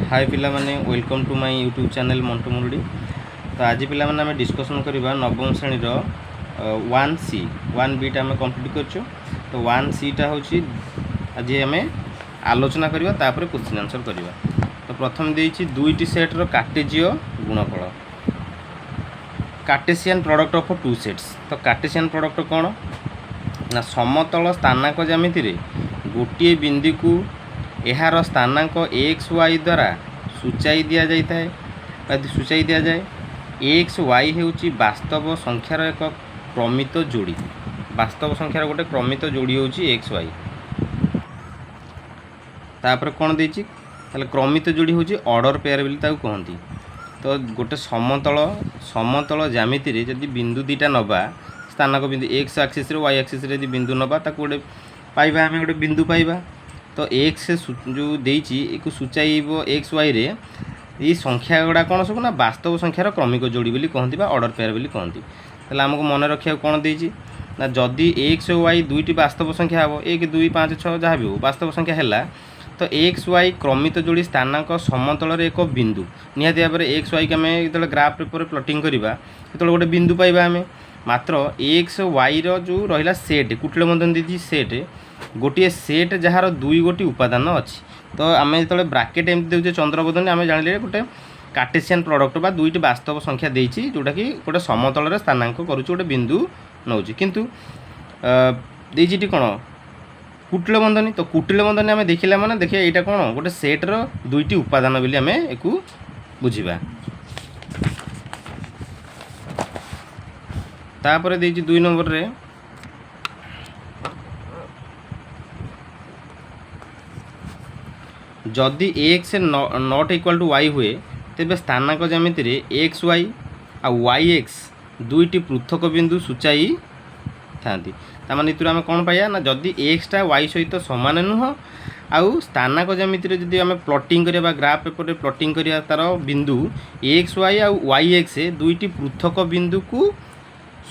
हाय पिला माने welcome to my YouTube channel Mantu Murudi. तो आज पिला माने आम डिस्कसन करवा नवम श्रेणी 1C 1B टा आम कंप्लीट कर। तो 1C टा हूँ आज आम आलोचना करवा तापर क्वेश्चन आंसर करवा। तो प्रथम देइछि दुईटी सेट्र कार्टेजीय गुणफल Cartesian product of two sets. तो कार्टेशियन प्रोडक्ट कौन ना समतल स्थानांक ज्यामिति रे गोटे बिंदु को यार स्थानांक एक्स वाई द्वारा सूचाई दि जाए सूचाई दि जाए। एक्स वाई होउची वास्तव संख्यार एक क्रमित जोड़ी। वास्तव संख्यार गोटे क्रमित जोड़ी होउची एक्स वाई। तापर कौन देइछि ताले क्रमित जोड़ी होउची ऑर्डर पेयर बोली ताकू कहंती। तो गोटे समतल ज्यामिति रे जदि बिंदु दीटा नबा स्थानांक बिंदु एक्स एक्सिस रे वाई एक्सिस रे बिंदु नबा ताकू गोटे पाइबा आमे गोटे बिंदु पाइबा। तो एक्स जो देइछि एक सूचाइब एक्स वाई रे ये संख्या गुड़ा कौन सब ना वास्तव संख्यार क्रमिक जोड़ी बोली कहंती बा ऑर्डर पेयर बोली कहंती। ताले हमको मन रखिया कौन देइछि ना जदि एक्स वाई दुईटी वास्तव संख्या हो 1 2 5 6 जहाँ भी हो वास्तव संख्या है तो एक्स वाई क्रमित जोड़ी स्थानांक समतल एक बिंदु निहाती भाव में एक्स वाई के आम जो ग्राफ पेपर प्लॉटिंग करवा तो गोटे बिंदु पाइबा आम मात्र एक्स वाई रो रहा सेट कुटिल बंधन दीजिए सेट गोटे सेट जार दुई गोटी उपादान अच्छी। तो आम जो ब्राकेट एमती देचे चंद्रबोधन आम जान गोटे कार्टेशियन प्रोडक्ट बा दुईटी वास्तव संख्या देती जोटा कि गोटे समतल स्थानांक करुच्च गोटे बिंदु नौ किंतु देती कौन कुटिल बंधनी। तो कुटिल बंधनी आम देखला माने देखिए यहाँ कौन गोटे सेट्र दुईटी उपादान बोली आम एक बुझा। तापर देती 2 नंबर रे जदि X not equal to Y हुए तेबे स्थानांक ज्यामिति रे एक्स वाई आ वाई एक्स दुईटी पृथक बिंदु सूचाई थांती। तामान इतुर आम कौन पाइया ना जदि एक्सटा वाई सहित सामान नुह आउ स्थानांक ज्यामिति रे जदि आम प्लॉटिंग करिया ग्राफ पेपर रे प्लॉटिंग करिया तार बिंदु एक्स वाई आ वाई एक्स दुईटी पृथक बिंदु को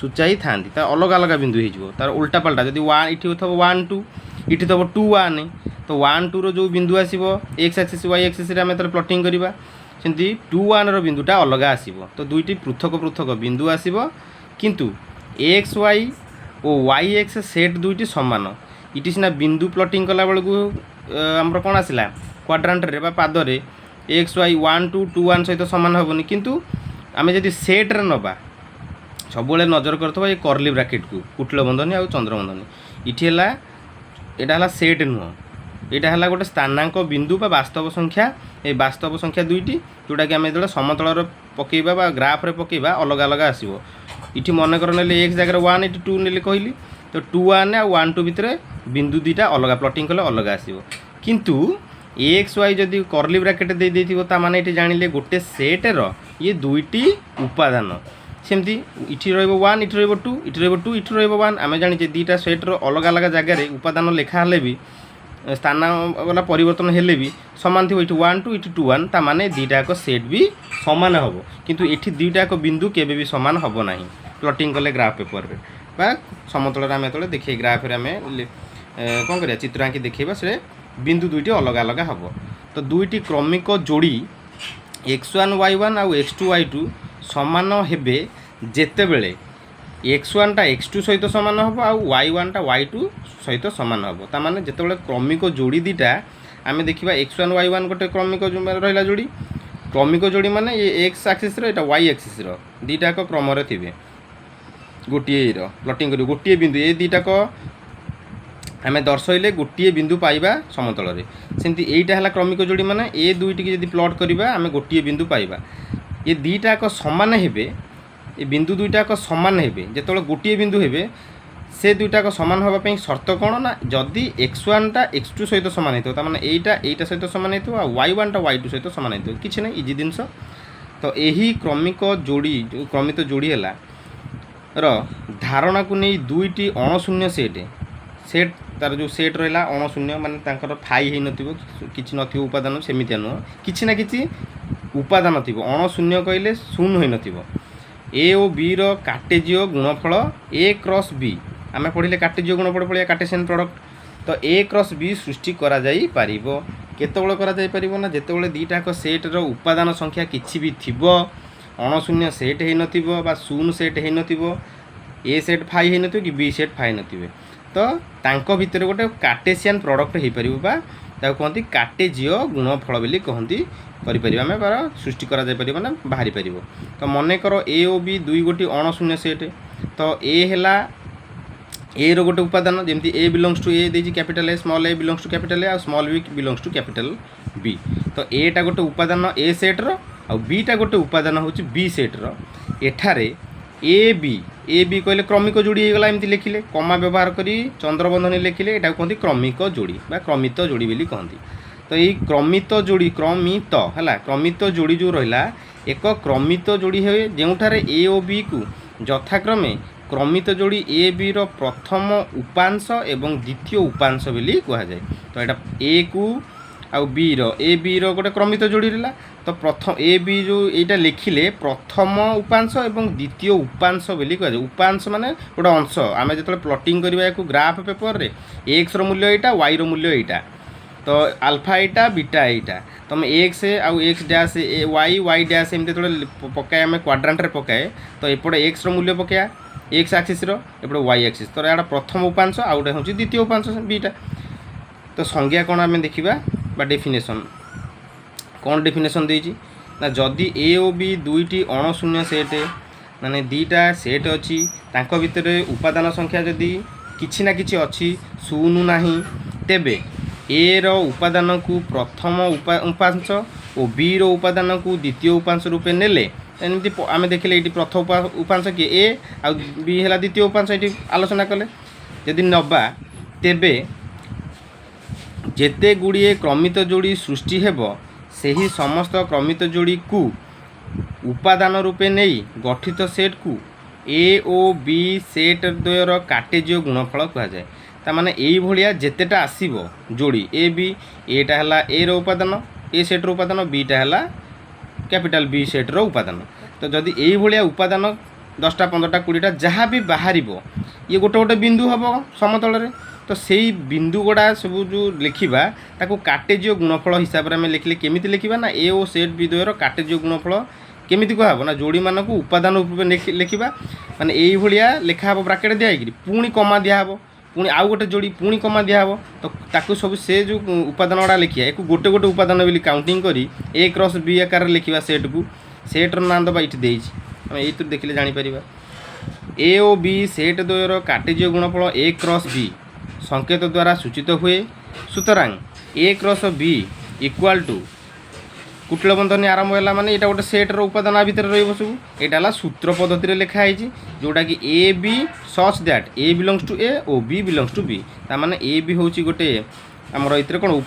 सूचाई थांती। तार अलग अलग बिंदु हो तार उल्टा पल्टा जदि इठी थब 1 2 इठी थब 2 1 तो 1 2 रो जो बिंदु आसीबो एक्स एक्सिस वाई एक्सिस रे आम प्लॉटिंग करवा सेमती 2 1 रो बिंदुटा अलग आसीबो। तो दुईटी पृथक पृथक बिंदु आसीबो किंतु एक्स वाई और वाई एक्स सेट दुईटी सामान। इटी सीना बिंदु प्लॉटिंग कला बेलू आमर कौन आसला क्वाड्रांट रे बा पाद रे एक्स वाई 1 2 2 1 सहित सामान हेनी किंतु आम जदि सेट रे नबा सब नजर करथबा ये कर्ली ब्राकेट को कुटिल बंधनी आ चंद्रबंधनी इटी है सेट नुह यहाँ गोटे स्थानांक बिंदु बा वास्तव संख्या ये वास्तव संख्या दुईटी जोटा कि आम जो समतल पकेबा ग्राफ रे पकेबा अलग अलग आसो। इटी मनकर ने एक्स जगह 1 इटी 2 ने कहली तो 2 1 आ 1 2 भितर बिंदु दुईटा अलग प्लॉटिंग कले अलग आसो। किंतु एक्स वाई जदि कर्ली ब्राकेट दे देथिबो ता माने इटी जानिले गोटे सेट रो ये दुईटी उपादान सेमती इटी रहिबो 1 इटी रहिबो 2 इटी रहिबो 2 इटी रहिबो 1 आमे जानिचे दीटा सेट रो अलग अलग जगह रे उपादान लेखा हले भी स्थान वाला परिवर्तन हेले भी सामान थी इटी 1 2 इटी 2 1 ता माने दीटा को सेट भी सामान हम किंतु इटी दीटा को बिंदु केबे भी सामान हम नहीं प्लॉटिंग कले ग्राफ पेपर रे बा समतल आम जो देखिए ग्राफ रे आम कौन करिया चित्र आंकी देखा से बिंदु दुईटी अलग अलग हम। तो दुईटी क्रमिक जोड़ी x1 y1 आउ x2 y2 सामान हेबे जेतेबेले x1 टा x2 सहित सामान हम आउ y1 टा y2 सहित सामान हम। ता माने जेतेबेले क्रमिक जोड़ी दीटा आम देखा x1 y1 गोटे क्रमिक रहा जोड़ी क्रमिक जोड़ी माने ये एक्स एक्सिस रो वाई एक्सिस रो दीटा को क्रम रे थिबे गोटे प्लॉटिंग कर गोटे बिंदु ये दीटा को आम दर्शइले गोटे बिंदु पाइबा समतल रे सेमती एटा है क्रमिक जोड़ी माने ए दुईटी की जदि प्लॉट करबा आम गोटे बिंदु पाइबा ये दीटा को समान हेबे ये बिंदु दुईटा को समान हेबे जेतेबेले गोटे बिंदु हेबे से दुईटा को समान होगा पे शर्त कौन ना जदि x1 टा x2 सहित सामान होता तामाने एटा सहित सामान होता y1 टा y2 सहित सामान होता किसी ना इजी जिनस। तो यही क्रमिक जोड़ी जो क्रमित जोड़ी है धारणा को नहीं दुईटी अणशून्य सेट तार जो सेट रहा अणशून्य माने फाई हो कि उपादान सेमितिया नुह कि ना कि उपादान थी अणशून्य कहले शून्य हो ए और बी रो कार्टेजीय गुणफल ए क्रॉस बी आम पढ़ले कार्टेजीय गुणफल पढ़िया कार्टेशियन प्रोडक्ट तो ए क्रॉस बी सृष्टि करा जाई पारिबो। କେତେବେଳେ କରାଯାଇପାରିବ ନା ଯେତେବେଳେ ଦୁଇଟାକ ସେଟ୍ର ଉପାଦାନ ସଂଖ୍ୟା କିଛି ବି ଥିବ, ଅଣଶୂନ୍ୟ ସେଟ୍ ହେଇନଥିବ ବା ଶୂନ ସେଟ୍ ହେଇନଥିବ, ଏ ସେଟ୍ ଫାଇ ହେଇନଥିବ କି ବି ସେଟ୍ ଫାଇ ନଥିବେ, ତ ତାଙ୍କ ଭିତରେ ଗୋଟେ କାର୍ଟେସିଆନ୍ ପ୍ରଡ଼କ୍ଟ ହେଇପାରିବ ବା ତାକୁ କହନ୍ତି କାର୍ଟେଜୀୟ ଗୁଣଫଳ ବୋଲି କହନ୍ତି, କରିପାରିବା ଆମେ ବା ସୃଷ୍ଟି କରାଯାଇପାରିବ ନା ବାହାରି ପାରିବ। ତ ମନେକର ଏ ଓ ବି ଦୁଇ ଗୋଟି ଅଣଶୂନ୍ୟ ସେଟ୍, ତ ଏ ହେଲା ए रो गोटे उपादान जमी ए बिलंग्स टू ए देती capital A, small A belongs to capital A और small B belongs to capital B. तो एटा गोटे उपादान ए सेट्र आ बीटा गोटे उपादान हूँ बी सेट्र। एठारे ए बी कहले क्रमिक जोड़ी होगा एमती लिखिले कमा व्यवहार करी चंद्रबंधनी लिखिले यहाँ कहते क्रमिक जोड़ी बा क्रमित जोड़ी बोली कहती। तो यही क्रमित जोड़ी क्रमित है क्रमित जोड़ी जो रहा एक क्रमित जोड़ी हुए जोठारे ए ओ बी को यथाक्रमे क्रमित जोड़ी ए बी रो प्रथम उपांश एवं द्वितीय उपांश बोली कह जाए। तो यहाँ ए को आउ बी रो ए बी रो गोटे क्रमित जोड़ी रहा, तो प्रथम ए बी जो यहाँ लिखिले प्रथम उपांश एवं द्वितीय उपांश बोली कह जाए। उपांश माने गोटे अंश आम जो प्लॉटिंग करवा या ग्राफ पेपर रे एक्स रो मूल्य यहाँ वाई रो मूल्य यहाँ, तो अल्फा यहाँ बीटा यहाँ तुम एक्स आउ X dash Y Y dash एमती जो पकाए आम क्वाड्रांट रे पकाए, तो एपटे एक्स रो मूल्य पकाया एक्स एक्सिस एपटे वाई एक्सिस, तो यहाँ प्रथम उपांश आउ गोटे हूँ द्वितीय उपांश बीटा। तो संज्ञा कौन आम देखा बा डेफिनेशन कौन डेफिनेशन देती ना जदि ए ओ बी दुईटी अणशून्य सेट माने दुईटा सेट अच्छी तांको भितर उपादान संख्या जदि किछि ना किछि अच्छी शून्य नाही तेबे ए रो उपादान को प्रथम उपांश और बी रो उपादान को द्वितीय उपांश रूपे नेले एमती आम देखिले ये प्रथम उपांश किए ए आ बी है द्वितीय उपांश ये आलोचना कले जदि नबा तेबे जेते गुड़िए क्रमित जोड़ी सृष्टि हेब सही समस्त क्रमित जोड़ी को उपादान रूपे नहीं गठित सेट को ए ओ बी सेट द्वयर कार्टेजीय गुणफल कह जाए। तामाने यही भाया जेतेटा आसीबो जोड़ी ए बी एटा है ए रो उपादान ए सेट रो उपादान बीटा है कैपिटल बी सेट रो उपादान। तो जदि यही भाया उपादान 10टा 15टा 20टा जहाँ भी बाहर ये गोटे गोटे बिंदु हम समतल रे, तो सेई बिंदु गुड़ा सब जो लिखा ताको कार्टेजीय गुणफल हिसाब से आम लिखले केमिति लिखा ना ए ओ सेट बी द्वयर कार्टेजीय गुणफल केमिति कहब ना जोड़ी मानक उपादान रूप लिखा माने यही भाया लिखा ब्राकेट दिखाई पुणी कमा दिहब पुणी आउ गोटे जोड़ी पुणी कमा दिहब। तो ताकू सब से जो उपादान गुड़ा लिखा एक गोटे गोटे उपादान बोली काउंटिंग करी ए क्रॉस बी आकार लिखा सेट को सेट्र ना दबा ये आम ये देखिले जापर ए ओ बी सेट द्वयर कार्टेजीय गुणफल ए क्रॉस बी संकेत द्वारा सूचित हुए। सुतरां ए क्रॉस बी इक्वाल टू कुटिल बंधनी आरंभ है माने यहाँ गोटे सेट्र उपादान आ भितर रही सब यहाँ सूत्र पद्धति लिखाई जोटा कि A B such that A belongs to A ओ बी बिलंग्स टू बी ताने ए बी हूँ गोटे आमर ये कौन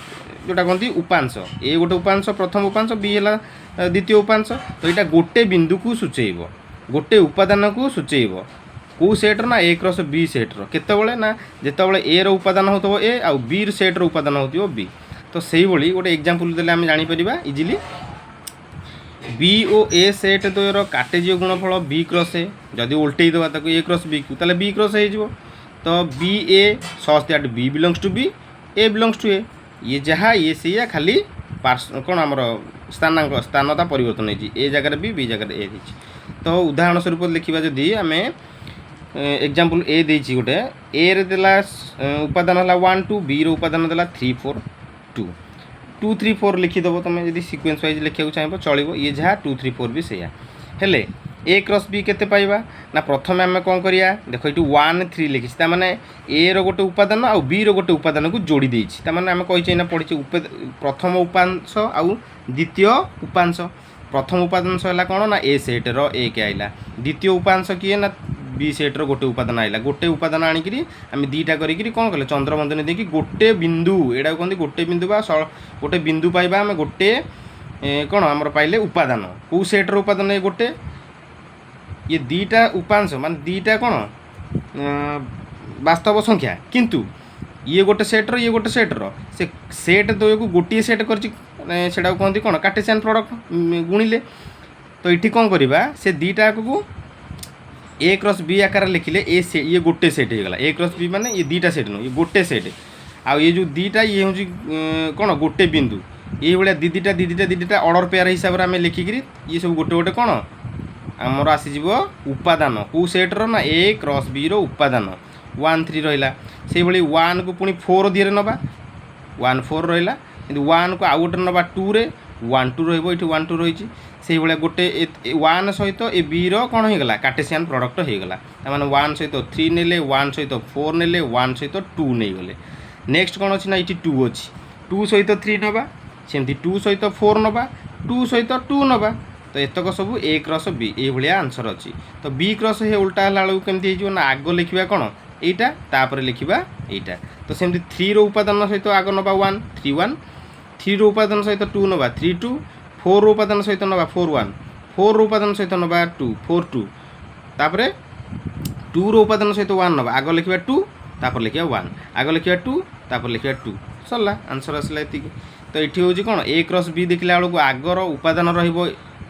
जोटा कहती उपांश ए गोटे उपांश प्रथम उपांश बी है द्वितीय उपांश। तो यहाँ गोटे बिंदु को सूचेब गोटे उपादान को सूचेब कौ सेट्र ना ए क्रॉस बी सेट्र केतबले ना जितेबाला ए रो उपादान हो ए आउ बी सेट्र उपादान हो बी। तो सही भली गोटे एग्जांपल देले आम जापर इजिली बी ओ ए सेट द्वयर कार्टेजीय गुणफल बी क्रॉस ए जदि उल्टे देवा ताको ए क्रॉस बी को ताले बी क्रॉस हो। तो B A such that B belongs to B A belongs to A ये जहाँ ये सी खाली कौन आमर स्थानता परिवर्तन हो जगह बी जगह ए। तो उदाहरण स्वरूप लिखा जदि आम एग्जांपल ए देछि गोटे ए रे देला उपादान है 1 2 बी रो उपादान देला 3 4 2 2 3 4 लिखिदेव तुम जब सिक्वेन्स वाइज लिखा चाहिए चलो ये जहाँ 2 3 4 भी सैया हेले ए क्रॉस बी केते पाइबा ना प्रथम आम कौन करिया देखो ये 1 3 लिखी ताने ए रो गोटे उपादान आउ बी रो गोटे उपादान को जोड़ी देछि ताने आम कही ना पढ़ी प्रथम उपांश आउ द्वितीय उपांश। प्रथम उपांश है कौन ना ए सेट रो एक आइला द्वितीय उपांश किए ना बी सेट्र गोटे उपादान आइला गोटे उपादान आणिकी आम दीटा करी कौन कले चंद्रबंधनी देखिए गोटे बिंदु यहाँ कहते गोटे बिंदु बा गोटे बिंदु पाइबा आम गोटे कौन आमर पाइले उपादान कौ सेट्र उपादान ये गोटे ये दीटा उपांश मान दीटा कौन वास्तव संख्या किंतु ये गोटे सेट्र ये गोटे सेट्र से सेट द्वय को गोटे सेट कर कहते कौन कार्टेशियन प्रोडक्ट गुणिले। तो ये कौन करवा से दीटा को ए क्रॉस बी आकार लिखिले ए से ये गोटे सेट हो गला ए क्रॉस बी माने ये दीटा सेट नु ये गोटे सेट आउ ये जो दीटा ये हूँ कौन गोटे बिंदु ये भाया दीटा ऑर्डर पेयर हिसाब से आम लिखिकी ये सब गोटे गोटे कौन आमर आसीज उपादान कौ सेट्र ना ए क्रॉस बी रो उपादान 1 3 रहा से 1 को पुणी 4 दिए नवा 1 4 रहा कि 1 को आउ गोटे नवा 2 रे 1 2 रही 1 2 रही से भाया गोटे 1 सहित ए बी रो कौन होगा कार्टेशियन प्रोडक्ट होगा मैंने 1 सहित 3 नेले 1 सहित 4 नेले 1 सहित 2 नहीं गले नेक्स्ट कौन अच्छी ना ये 2 अच्छी 2 सहित 3 नवा सेमती 2 सहित 4 नवा 2 सहित 2 नवा तो एतक सब ए क्रॉस बी ये भाया आंसर अच्छी तो बी क्रॉस हे उल्टा है केमती हो आग लिखा कौन एटा तापर लिखा एटा तो सेमती 3 रो उपादान सहित आग नवा 1 3 1 3 रो उपादान सहित 2 नवा 3 2 4 रो उपादान सहित नवा 4 1 4 रो उपादान सहित नवा 2 4 2 तापर 2 रो उपादान सहित 1 नवा आग लिखा 2 तापर लिखा 1 आग लिखा 2 तापर लिखा 2 सरला आंसर आसला ये तो ये हूँ कौन ए क्रॉस बी देखला बेलू आगर उपादान रही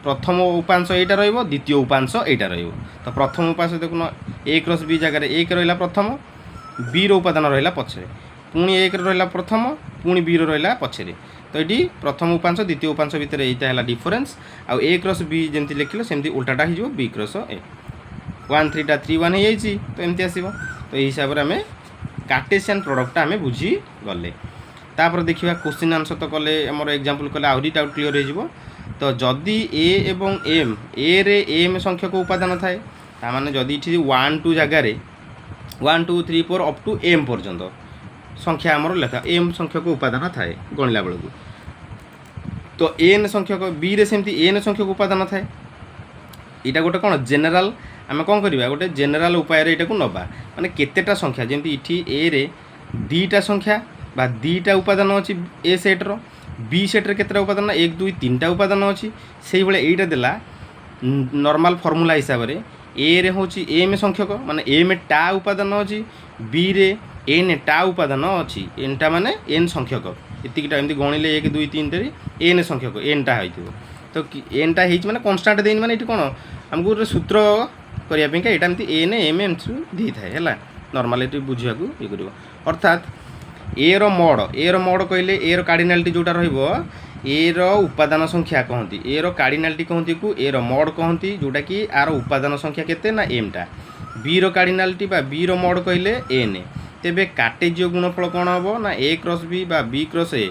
प्रथम उपांश यहाँ रद्वितीय उपांश यहाँ तो प्रथम उपांश देखुन ए क्रॉस बी जगह 1 रहा प्रथम बी रो उपादान रहा पछरे पुणी 1 रहा प्रथम पुणी बी रो रहा पछरे तो ये प्रथम उपांश द्वितीय उपांश भितर यहाँ है डिफरेन्स आउ ए क्रॉस बी जमी लिखिल सेमती उल्टाटा हो बी क्रॉस ए 1 3 टा 3 1 हो तो एमती आसो तो यही हिसाब से आम कार्टेशियन प्रोडक्ट आम बुझी गले तापर देखिए क्वेश्चन आंसर तो कले आमर एग्जांपल कले आहरी डाउट क्लियर हो तो जदि ए एवं एम ए रे एम संख्यक उपादान थाए ताने जदि ये 1 2 जगार 1 2 3 4 अप टू एम पर्यंत संख्या आमर लेखा एम संख्यक उपादान थाए गणिला बेलू तो एन संख्यक बी रे सेमती एन संख्यक उपादान थाए यहाँ गोटे कौन जेनेल आम कौन करवा गोटे जेनेल उपाय यहाँ को नवा माने केतेटा संख्या जमी इठी ए रे दीटा संख्या बा दीटा उपादान अच्छी ए सेट्र बी सेट्रे केतटा उपादान 1 2 3 टा उपादान अच्छी से भाया यहीटा देला नॉर्मल फॉर्मूला हिसाब से ए रे हूँ एम संख्यक माने एम टा उपादान अच्छी बी रे एन टा उपादान अच्छी एन टा माने एन संख्यक एतिकटा एमती गणिले 1 2 3 टे एन संख्यक एन टा हो तो एन टा माने कन्स्टांट देन माने ये कौन आमको गोटे सूत्र करने यहाँ एमती एन एम एम दी थाए है नॉर्मल ये बुझा ये कर अर्थात ए रो मोड कहले ए रो कार्डिनालिटी जोटा रहिबो ए रो उपादान संख्या कहती ए रो कार्डिनालिटी कहती को ए रो मोड कहती जोटा कि आर उपादान संख्या केते ना एम टा बी रो कार्डिनालिटी बा बी रो मोड कहले एन तेबे कार्टेजीय गुणफल कौन हम ना ए क्रॉस बी बा बी क्रॉस ए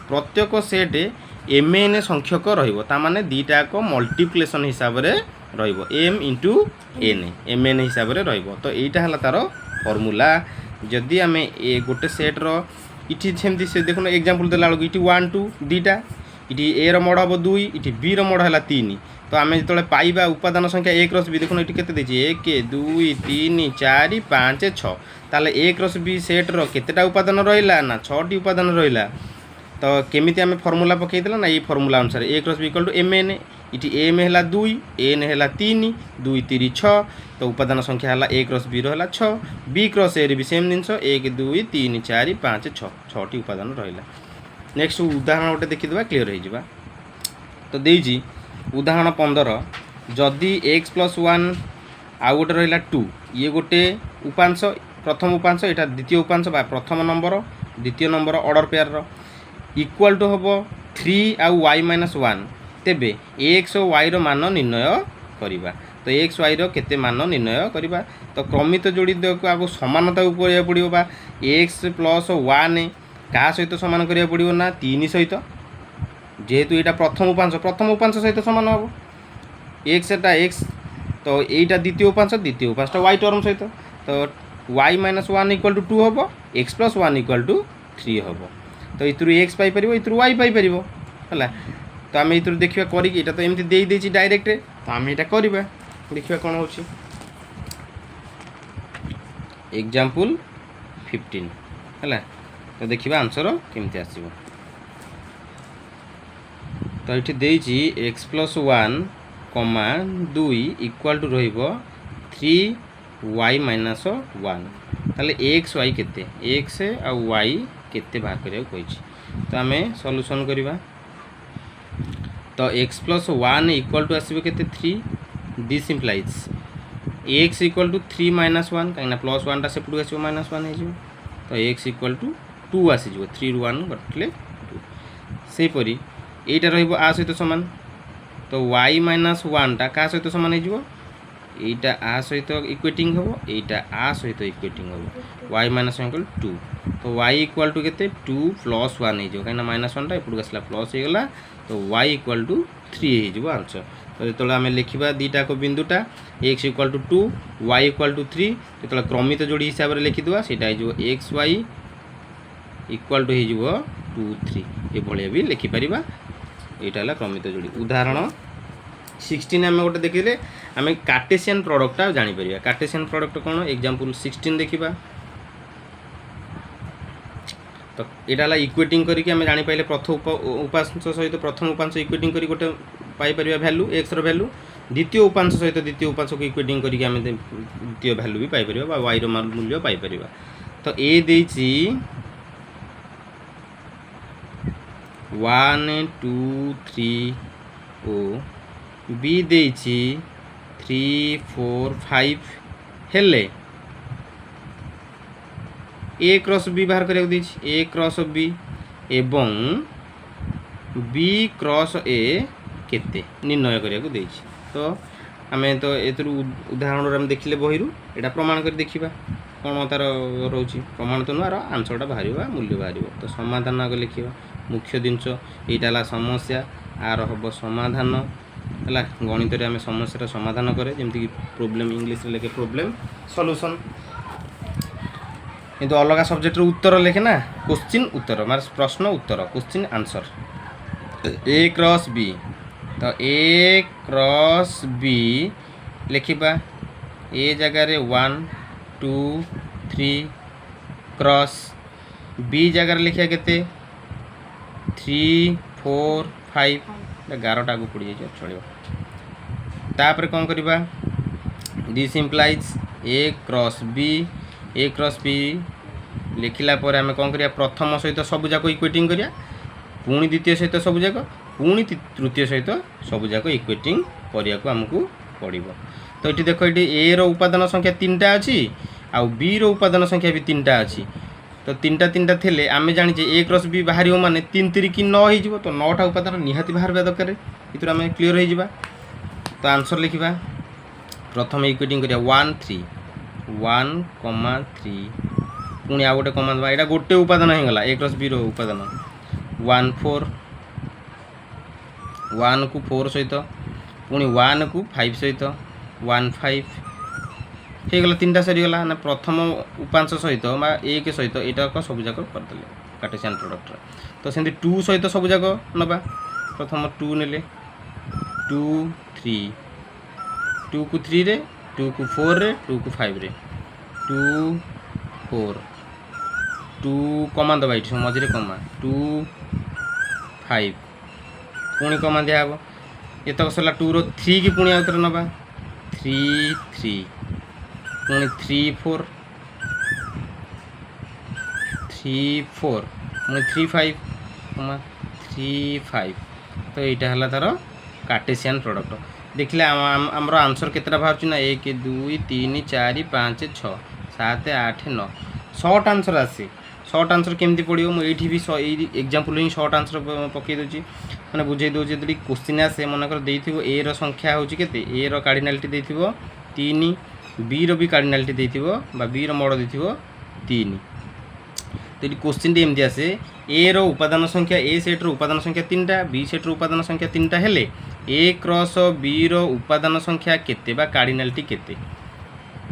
प्रत्येक सेट एम एन संख्यक रहिबो ता माने दीटा को मल्टीप्लिकेशन हिसाब रे रहिबो एम इंटू एम एन हिसाब रे रहिबो तो एटा हला तार फॉर्मूला जदि आम ए गोटे सेट्र इटी सेमती से देखुन एग्जांपल देला बेलू इटी 1 2 दीटा इटी ए रो मोड हम 2 इटी बी रो मोड है 3 तो आम जो पाइबा उपादान संख्या ए क्रॉस बी देखुन ये केते 1 2 3 4 5 6 ताले ए क्रॉस बी सेट्र केतेटा उपादान रहिला ना 6 टी उपादान रहिला तो केमिति आम फॉर्मूला पकईदेला ना ये फॉर्मूला अनुसार A cross B equal to M N इटी एम है 2 एन है 3 2 3 6 तो उपादान संख्या है ए क्रॉस बी रो 6 बी क्रॉस ए भी सेम जिनस 1 2 3 4 5 6 6टी उपादान रहा नेक्स्ट उदाहरण गोटे देखीदे क्लीयर हो तो देजी उदाहरण 15 जदि x + 1 आउ गोटे रहा 2 ये गोटे उपांश प्रथम उपांश यहाँ द्वितीय उपांश बा प्रथम नंबर द्वितीय number order pair equal to हम 3 आउ y - 1 तेबे x और y रो मान निर्णय करवा तो x y रो केते मान निर्णय करवा तो क्रमित जोड़ी आगो समानता करा पड़ो बा x + 1 क्या सहित सामान करा पड़ो ना 3 सहित जेहेतु यहाँ प्रथम उपांश सहित सामान हम x एटा x तो यहाँ द्वितीय उपांश y टर्म सहित तो y - 1 = 2 हम x + 1 = 3 हम तो इतरू x पाइपर इतरू y पाइपर है तो आम ये देखा करी तो एमती दे डायरेक्ट तो आम यहाँ करवा देखा कौन हो एग्जांपल 15 है तो देखा आंसर केमती आसो तो ये देजी x + 1, 2 इक्वल टू रहिबो 3y - 1 ताले x y केते x आ y केते बाहर करिया कहिछि तो आमे सॉल्यूशन करबा तो x + 1 इक्वल टू आसीबो केते 3 दिस इम्प्लाइज x = 3 - 1 कहीं +1 टा सेपटू आसीबो -1 हे जो तो x = टू आसीज 3 रु 1 कटिले 2 सेपरी एटा रहिबो आ सहित समान तो y माइनस 1 टा का सहित समान हो এইটা आ सहित इक्वेटिंग हम এইটা आ सहित इक्वेटिंग हम y माइनस 1 2 तो y इक्वल टू केते 2 प्लस 1 हो कहीं माइनस 1 टा एपड़ आसला प्लस हो गला तो y इक्वल टू 3 हो आंसर तो जो आम लिखा दीटा को बिंदुटा x equal to 2 y equal to 3 जो क्रमित जोड़ी हिसाब से लिखिदेवा सीटा हो एक्स वाई इक्वल टू हो 2 3 ये भी लिखिपर यहाँ क्रमित जोड़ी उदाहरण 16 आम गोटे देखिले आम कार्टेशियन प्रोडक्टा जापर कार्टेशियन प्रोडक्ट कौन एग्जांपल 16 देखा तो यहाँ इक्वेटिंग करके आम जापर प्रथम उपांश सहित प्रथम उपांश इक्वेटिंग कर गोटे पाइपर भैल्यू एक्स रैल्यू द्वितीय उपांश सहित द्वितीय उपांश को इक्वेटिंग करके आम द्वितीय भैल्यू भी पाइपर वाई मूल्य पाइपर तो ए देछि 1 2 3 ओ बी देछि 3 4 5 हेले ए क्रॉस बी बाहर करिया देछि ए क्रॉस बी एवं बी क्रॉस ए केते निर्णय करिया देछि तो आमे तो एतरु उदाहरण आम देखिले बहिरु एटा प्रमाण कर देखिबा कौन तार रोची प्रमाण तो नुआर आंसरटा बाहर मूल्य बाहर तो समाधान आगे लिखा मुख्य जिनस यहाँ समस्या आर हम समाधान है गणित आम समस्या समाधान करे जमीक प्रोब्लेम इंग्लीश लिखे प्रोब्लेम सॉल्यूशन किंतु अलग सब्जेक्ट उत्तर लिखे ना क्वेश्चन उत्तर माने प्रश्न उत्तर question answer A cross B तो ए क्रॉस बी लिखा ए जगार 1 2 3 क्रॉस बी जगार लिखा के 3 4 5 11टा को पड़ जाए चलो तापर कौन करवा this implies A cross B लिखला पर आम कौन करिया प्रथम सहित सबूक इक्वेटिंग करिया पुणी द्वितीय सहित सबूक पुणी तृतीय सहित सबूक इक्वेटिंग करिया को आमको पड़ो तो ये देख ये ए रो उपादान संख्या 3टा अच्छी आउ बी रो उपादान संख्या भी 3टा अच्छी तो 3टा थे आम जाने ए क्रॉस बी बाहर माने 3 3 कि 9 हो तो 9टा उपादान निहाती बाहर दरकार ये आम क्लीयर हो तो आंसर लिखा प्रथम इक्वेटिंग करिया 1 3 1 3 पुणी आ गोटे कमा देवा यहाँ गोटे उपादान हो गला ए क्रॉस बी रो उपादान 1 4 1 को 4 सहित पुणी 1 को 5 सहित 1 5 हो गला 3टा सरीगला ना प्रथम उपांश सहित एक सहित यहाँ सबूक करदे कार्टेशियन प्रोडक्ट तो सेमती 2 सहित सबूक नवा प्रथम 2 ने 2 3 2 को 3 रे 2 को 4 रे 2 को 5 रे 2 4 2 कमा दबा ये मझे कमा 2 5 पुणी कमा दिहब ये तक सरला 2 रो 3 की पुणी आउथरे नवा 3 3 पुणी 3 4 3 4 पुणी 3 5 कमा 3 5 तो यहाँ है तार कार्टेशियन प्रोडक्ट देखिले आमर आंसर केतटा बाहर ना 1 2 3 4 5 6 7 8 9 शॉर्ट आंसर आसे शॉर्ट आंसर केमती पड़ो मुझे भी एग्जांपल ही शॉर्ट आंसर पकई दूसरी मैंने बुझे दूसरी जो क्वेश्चन आसे मनकर देथिबो ए रो संख्या होची केते ए रो कार्डिनालिटी देथिबो 3 बी रो भी कार्डिनालिटी देथिबो बा बी रो मोड देथिबो 3 तो ये क्वेश्चन टी एमती आसे ए रो उपादान संख्या ए सेट रो उपादान संख्या 3टा बी सेट रो उपादान संख्या 3टा हेले ए क्रॉस बी रो उपादान संख्या केते बा कार्डिनालिटी केते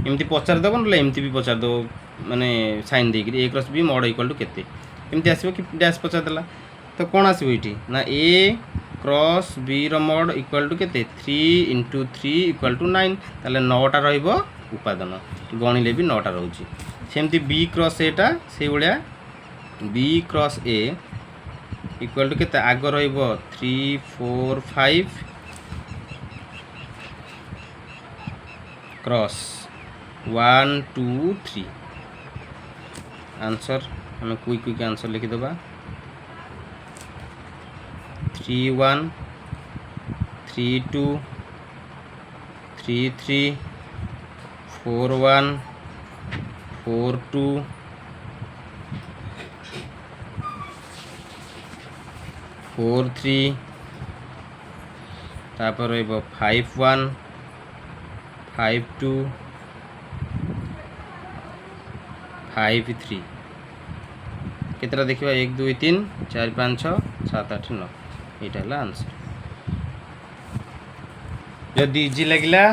एमती पचार देव ना एमती भी पचार देव माने साइन देकर A cross B mod equal to केते एमती आसो कि डैश पचार देला तो कौन आसो ये ना ए क्रॉस बी रो मोड इक्वल टू केते 3 इंटू 3 इक्वल टू 9 ताले 9टा रहिबो उपादान गणिले भी 9टा रहउची सेमती बी क्रॉस एटा से भलिया B cross A equal to केते आग रहिबो 3 4 5 क्रॉस 1 2 3 आंसर हमें क्विक आंसर लिखिदेबा 3 1 3 2 3 3 4 1 4 2 4 3 तापर 5 1 5 2 5 3 केतरा देखिए 1 2 3 4 5 6 7 8 9 यहाँ है आंसर। जदि इजी लगिला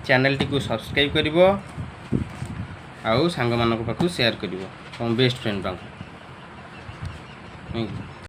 चैनल टी को सब्सक्राइब करिवो आउ सांग मानक पाखु शेयर करिवो बेस्ट फ्रेंड पाखु।